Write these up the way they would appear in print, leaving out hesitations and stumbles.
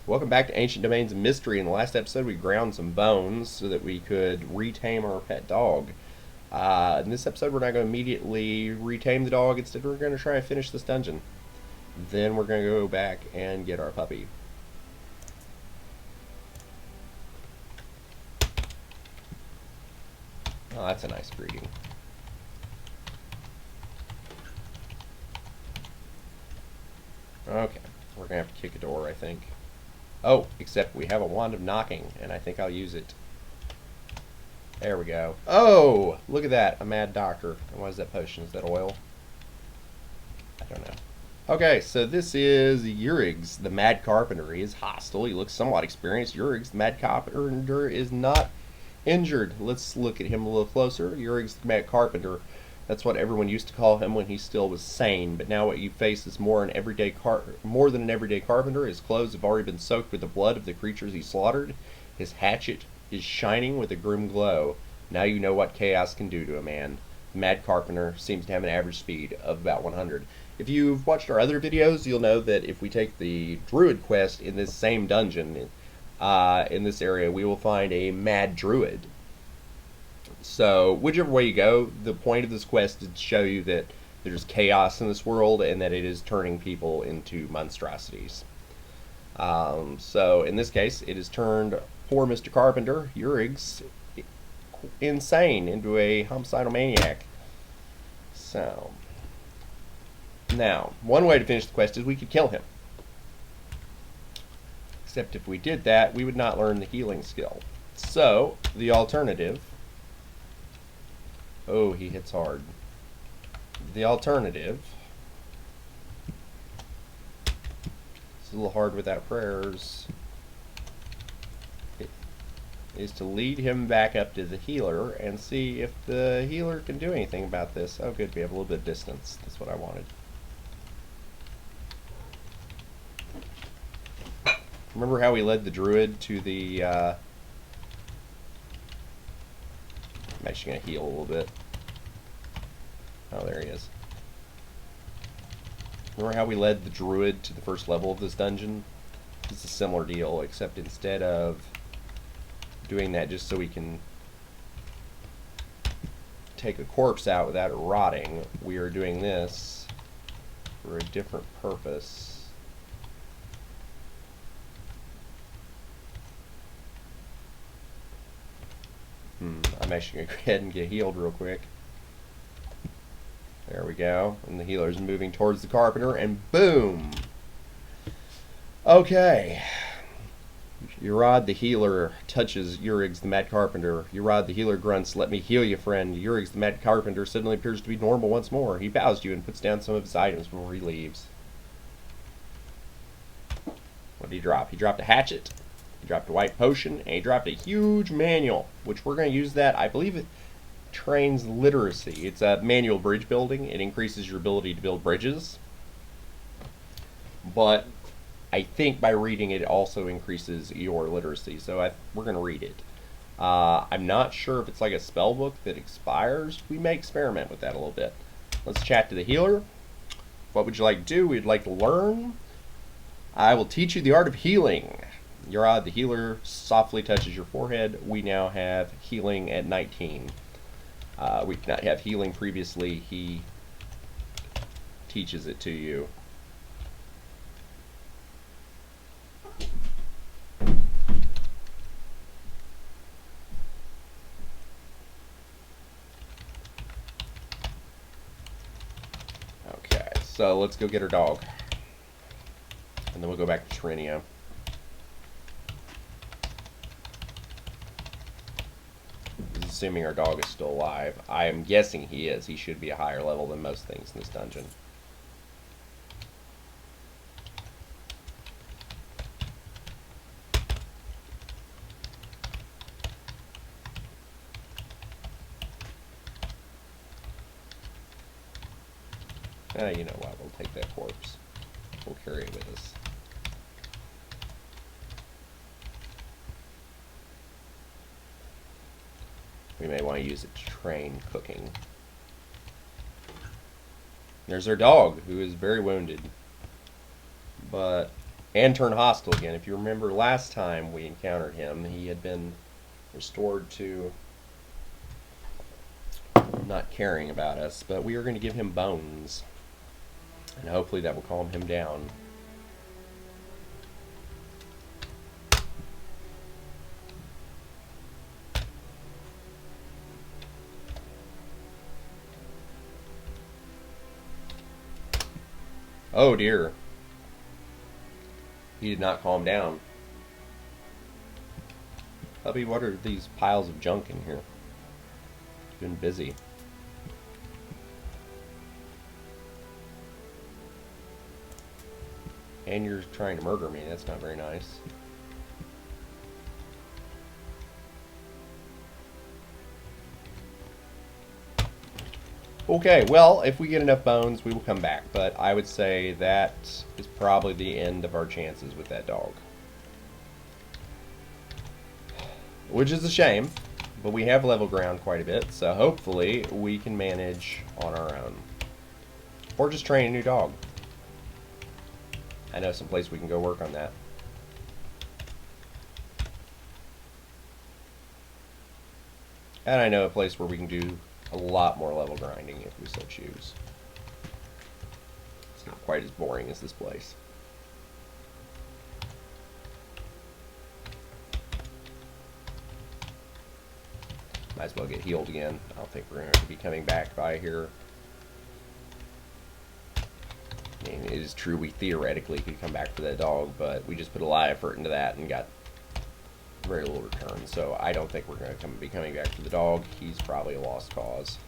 Welcome back to Ancient Domains of Mystery. In the last episode, we ground some bones so that we could retame our pet dog. In this episode, we're not going to immediately retame the dog. Instead, we're going to try and finish this dungeon. Then we're going to go back and get our puppy. Oh, that's a nice greeting. Okay, we're going to have to kick a door, I think. Oh, except we have a wand of knocking, and I think I'll use it. There we go. Oh, look at that, a mad doctor. And what is that potion? Is that oil? I don't know. Okay, so this is Yrrigs, the Mad Carpenter. He is hostile. He looks somewhat experienced. Yrrigs, the Mad Carpenter, is not injured. Let's look at him a little closer. Yrrigs, the Mad Carpenter. That's what everyone used to call him when he still was sane. But now what you face is more than an everyday carpenter. His clothes have already been soaked with the blood of the creatures he slaughtered. His hatchet is shining with a grim glow. Now you know what chaos can do to a man. The Mad Carpenter seems to have an average speed of about 100. If you've watched our other videos, you'll know that if we take the Druid quest in this same dungeon, in this area, we will find a Mad Druid. So, whichever way you go, the point of this quest is to show you that there's chaos in this world and that it is turning people into monstrosities. So, in this case, it has turned poor Mr. Carpenter, Yrrigs, insane into a homicidal maniac. So, now, one way to finish the quest is we could kill him. Except if we did that, we would not learn the healing skill. So, the alternative... Oh, he hits hard. The alternative... It's a little hard without prayers. Is to lead him back up to the healer and see if the healer can do anything about this. Oh, good, we have a little bit of distance. That's what I wanted. Remember how we led the druid to the... I'm actually going to heal a little bit. Oh, there he is. Remember how we led the druid to the first level of this dungeon? It's a similar deal, except instead of doing that just so we can take a corpse out without it rotting, we are doing this for a different purpose. I'm actually going to go ahead and get healed real quick. There we go. And the healer's moving towards the carpenter, and boom! Okay. Yrrigs the healer touches Yrrigs the Mad Carpenter. Yrrigs the healer grunts, "Let me heal you, friend." Yrrigs the Mad Carpenter suddenly appears to be normal once more. He bows to you and puts down some of his items before he leaves. What did he drop? He dropped a hatchet. He dropped a white potion, and he dropped a huge manual, which we're going to use that. I believe it trains literacy. It's a manual bridge building. It increases your ability to build bridges. But I think by reading it also increases your literacy. So we're going to read it. I'm not sure if it's like a spell book that expires. We may experiment with that a little bit. Let's chat to the healer. What would you like to do? We'd like to learn. I will teach you the art of healing. Yrrigs the healer softly touches your forehead. We now have healing at 19. We did not have healing previously. He teaches it to you. Okay, so let's go get our dog. And then we'll go back to Trinia. Assuming our dog is still alive. I am guessing he is. He should be a higher level than most things in this dungeon. You know what? We'll take that corpse. We'll carry it with us. We may want to use it to train cooking. There's our dog, who is very wounded. But And turn hostile again. If you remember last time we encountered him, he had been restored to not caring about us, but we are going to give him bones. And hopefully that will calm him down. Oh dear. He did not calm down. Hubby, what are these piles of junk in here? Been busy. And you're trying to murder me. That's not very nice. Okay, well, if we get enough bones, we will come back. But I would say that is probably the end of our chances with that dog. Which is a shame, but we have level ground quite a bit, so hopefully we can manage on our own. Or just train a new dog. I know some place we can go work on that. And I know a place where we can do a lot more level grinding if we so choose. It's not quite as boring as this place. Might as well get healed again. I don't think we're going to be coming back by here. I mean, it is true we theoretically could come back for that dog, but we just put a lot of effort into that and got very little return. So I don't think we're going to be coming back for the dog. He's probably a lost cause.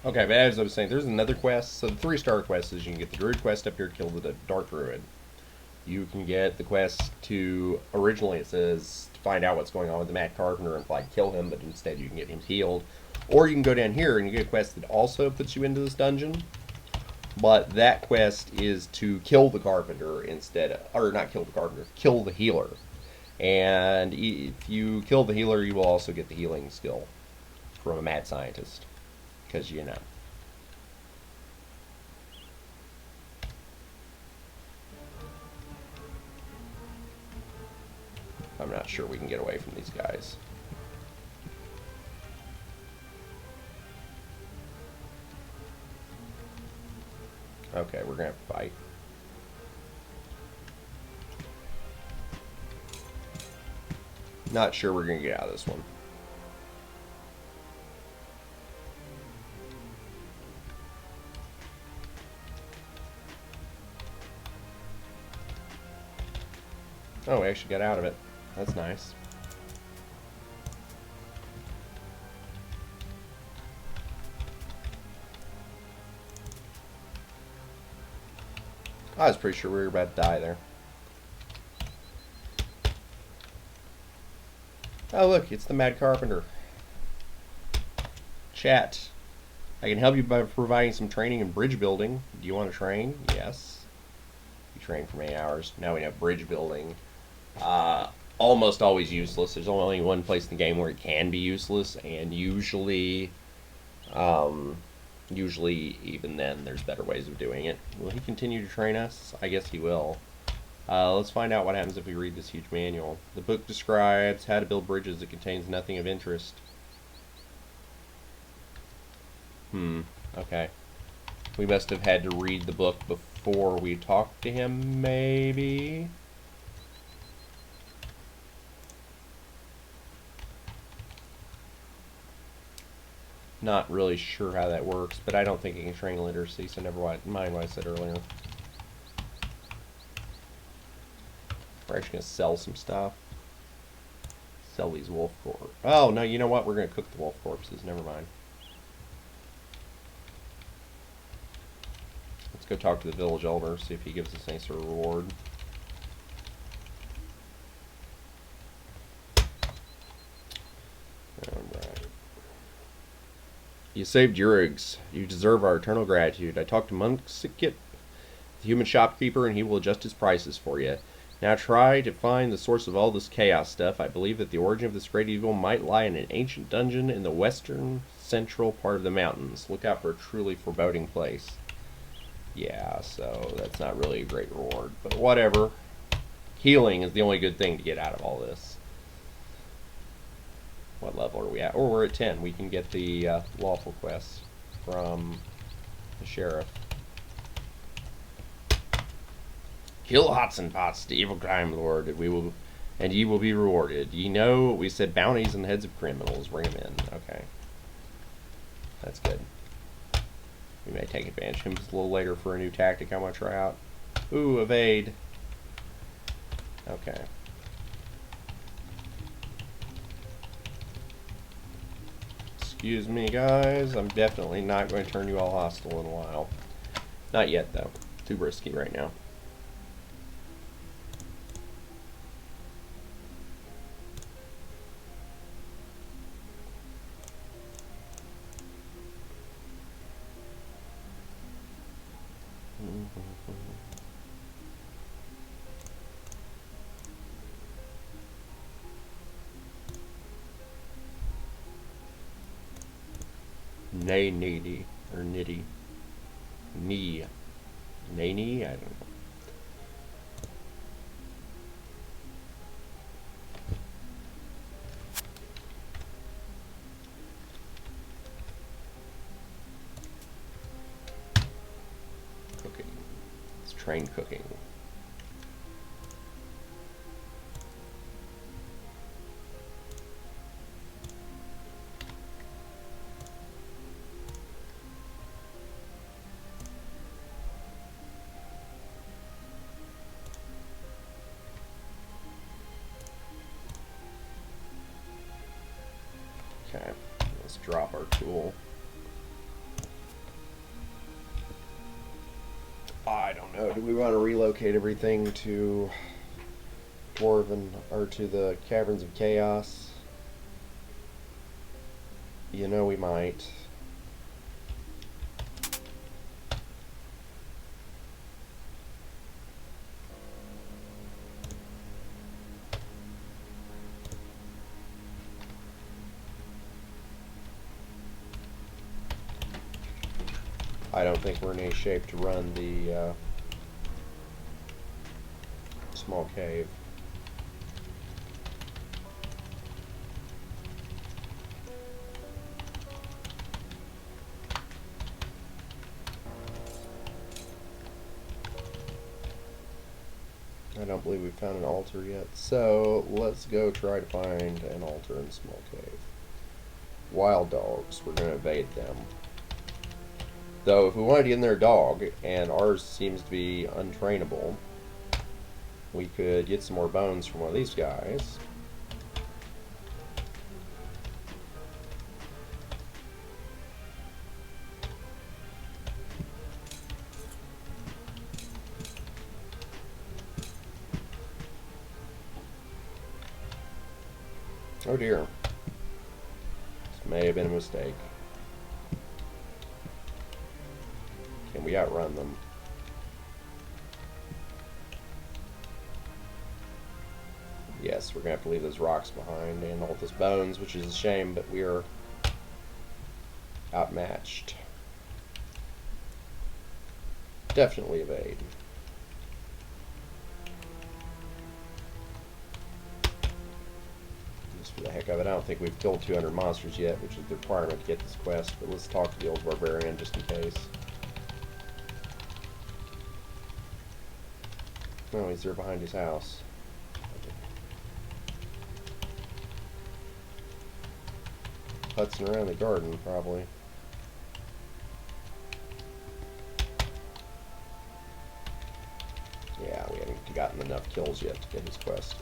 Okay, but as I was saying, there's another quest. So the 3-star quest is you can get the Druid quest up here, kill the Dark Druid. You can get the quest to, originally it says, to find out what's going on with the Mad Carpenter and like kill him, but instead you can get him healed. Or you can go down here and you get a quest that also puts you into this dungeon. But that quest is to kill the Carpenter instead, or not kill the Carpenter, kill the healer. And if you kill the healer, you will also get the healing skill from a mad scientist. Because, you know. I'm not sure we can get away from these guys. Okay, we're going to have to fight. Not sure we're going to get out of this one. Oh, we actually got out of it. That's nice. I was pretty sure we were about to die there. Oh, look, it's the Mad Carpenter. Chat. I can help you by providing some training in bridge building. Do you want to train? Yes. You train for many hours. Now we have bridge building. Almost always useless. There's only one place in the game where it can be useless, and usually even then there's better ways of doing it. Will he continue to train us? I guess he will. Let's find out what happens if we read this huge manual. The book describes how to build bridges. It contains nothing of interest. Okay. We must have had to read the book before we talked to him, maybe? Not really sure how that works, but I don't think it can train literacy, so never mind what I said earlier. We're actually going to sell some stuff. Sell these wolf corpses. Oh, no, you know what? We're going to cook the wolf corpses. Never mind. Let's go talk to the village elder, see if he gives us any sort of reward. You saved Yrrigs. You deserve our eternal gratitude. I talked to Munksikit, the human shopkeeper, and he will adjust his prices for you. Now try to find the source of all this chaos stuff. I believe that the origin of this great evil might lie in an ancient dungeon in the western central part of the mountains. Look out for a truly foreboding place. Yeah, so that's not really a great reward, but whatever. Healing is the only good thing to get out of all this. What level are we at? Oh, we're at 10. We can get the lawful quest from the sheriff. Kill Hotson Pots, the evil crime lord, and ye will be rewarded. Ye know we set bounties on the heads of criminals. Bring them in. Okay. That's good. We may take advantage of him just a little later for a new tactic I want to try out. Ooh, evade. Okay. Excuse me, guys. I'm definitely not going to turn you all hostile in a while. Not yet, though. Too risky right now. Nay, needy, or nitty. Knee. Nay, knee? I don't know. Cooking. Let's train cooking. Okay, let's drop our tool. I don't know. Do we want to relocate everything to Dwarven or to the Caverns of Chaos? You know we might. I don't think we're in any shape to run the small cave. I don't believe we've found an altar yet, so let's go try to find an altar in the small cave. Wild dogs, we're going to evade them. Though, if we wanted to get in their dog, and ours seems to be untrainable, we could get some more bones from one of these guys. Oh dear. This may have been a mistake. Can we outrun them? Yes, we're going to have to leave those rocks behind and all those bones, which is a shame, but we are outmatched. Definitely evade. Just for the heck of it, I don't think we've killed 200 monsters yet, which is the requirement to get this quest, but let's talk to the old barbarian just in case. No, he's there behind his house. Putzing around the garden, probably. Yeah, we haven't gotten enough kills yet to get his quest.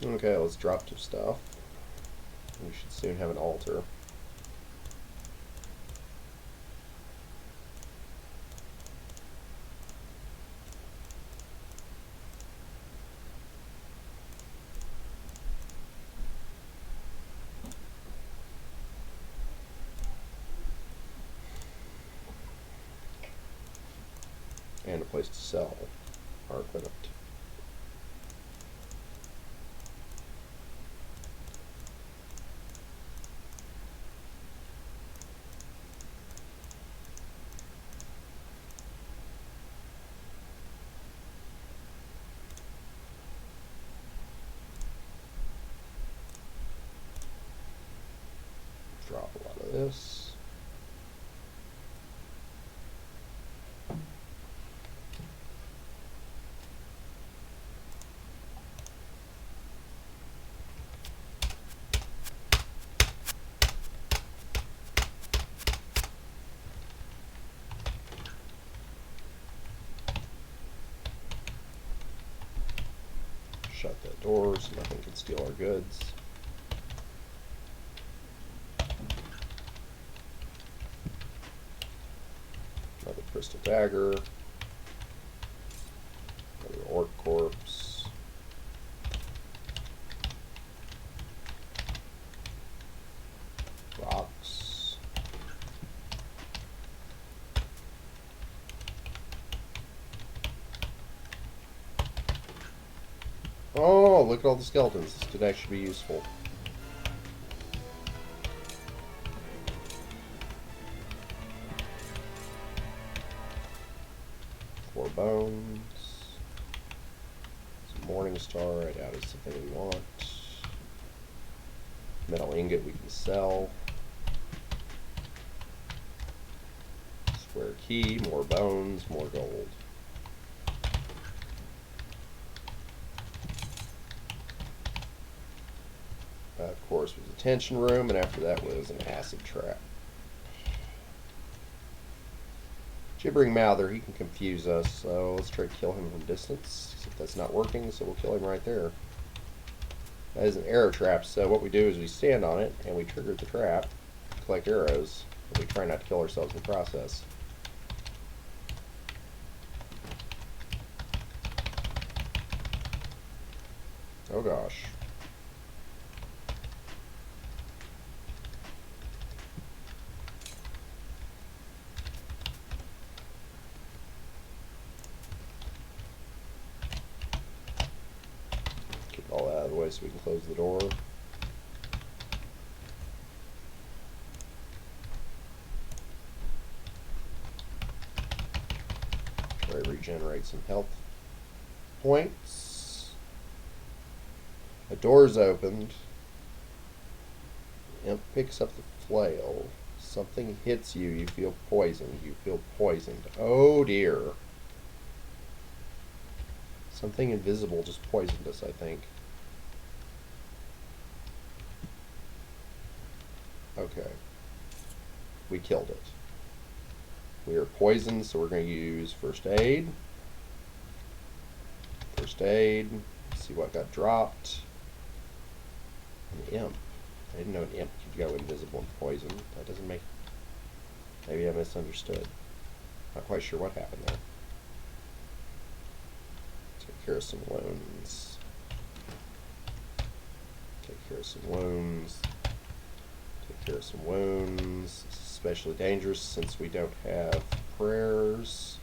Okay, let's drop some stuff. We should soon have an altar. And a place to sell our equipment. Drop a lot of this. Shut that door so nothing can steal our goods. Another crystal dagger. Another orc corpse. Rocks. Oh, look at all the skeletons. This could actually be useful. Four bones. Some morning star. I doubt it's something we want. Metal ingot we can sell. Square key. More bones. More gold. Of course, was a tension room, and after that was an acid trap. Gibbering Mouther, he can confuse us, so let's try to kill him from distance. Except that's not working, so we'll kill him right there. That is an arrow trap, so what we do is we stand on it, and we trigger the trap, collect arrows, and we try not to kill ourselves in the process. Oh gosh. All that out of the way so we can close the door. Try to regenerate some health points. A door's opened. Imp picks up the flail. Something hits you. You feel poisoned. You feel poisoned. Oh dear. Something invisible just poisoned us, I think. Okay. We killed it. We are poisoned, so we're going to use first aid. First aid. Let's see what got dropped. An imp. I didn't know an imp could go invisible and poison. That doesn't make... Maybe I misunderstood. Not quite sure what happened there. Take care of some wounds. Take care of some wounds. Take care of some wounds. This is especially dangerous since we don't have prayers.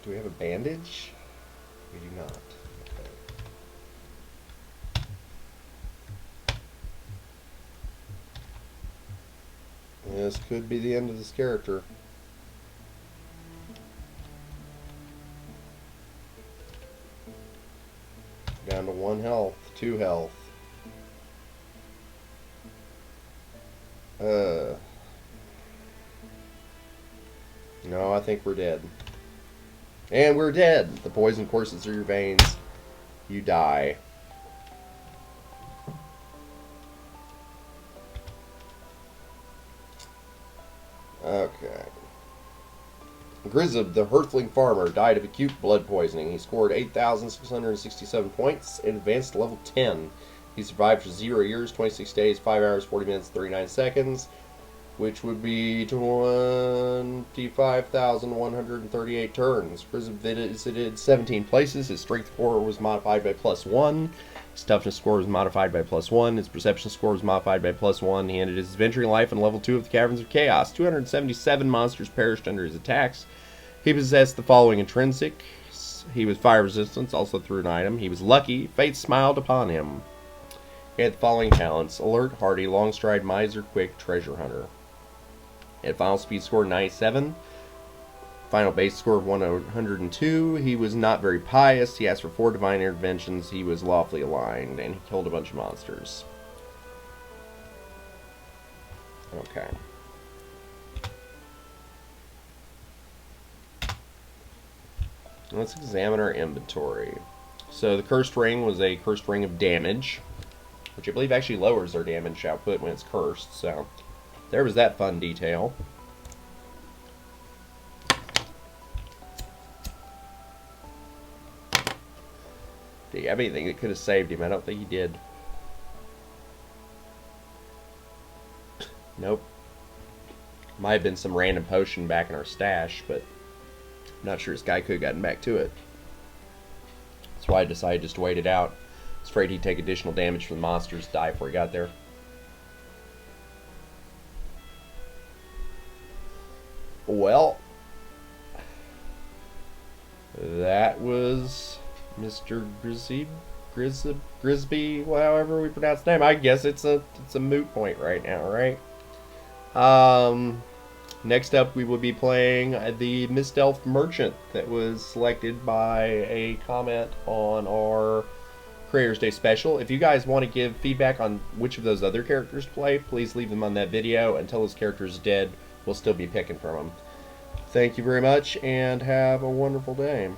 Do we have a bandage? We do not. Okay. This could be the end of this character. Down to 1 health, 2 health. No, I think we're dead. And we're dead. The poison courses through your veins. You die. Okay. Grzyb the Hurthling Farmer died of acute blood poisoning. He scored 8,667 points and advanced to level 10. He survived for 0 years, 26 days, 5 hours, 40 minutes, 39 seconds, which would be 25,138 turns. Grzyb visited 17 places. His strength score was modified by +1. His toughness score was modified by +1. His perception score was modified by +1. He ended his adventuring life on level 2 of the Caverns of Chaos. 277 monsters perished under his attacks. He possessed the following intrinsics. He was fire resistant, also through an item. He was lucky. Fate smiled upon him. He had the following talents: alert, hardy, long stride, miser, quick, treasure hunter. He had final speed score 97. Final base score of 102. He was not very pious. He asked for 4 divine interventions. He was lawfully aligned, and he killed a bunch of monsters. Okay. Let's examine our inventory. So the cursed ring was a cursed ring of damage, which I believe actually lowers our damage output when it's cursed. So there was that fun detail. Did he have anything that could have saved him? I don't think he did. Nope. Might have been some random potion back in our stash, but I'm not sure this guy could have gotten back to it. That's why I decided just to wait it out. I was afraid he'd take additional damage from the monsters, die before he got there. Well, that was Mr. Grzyb, however we pronounce the name. I guess it's a moot point right now, right? Next up, we will be playing the Mist Elf Merchant that was selected by a comment on our Creators Day special. If you guys want to give feedback on which of those other characters to play, please leave them on that video. Until those characters are dead, we'll still be picking from them. Thank you very much, and have a wonderful day.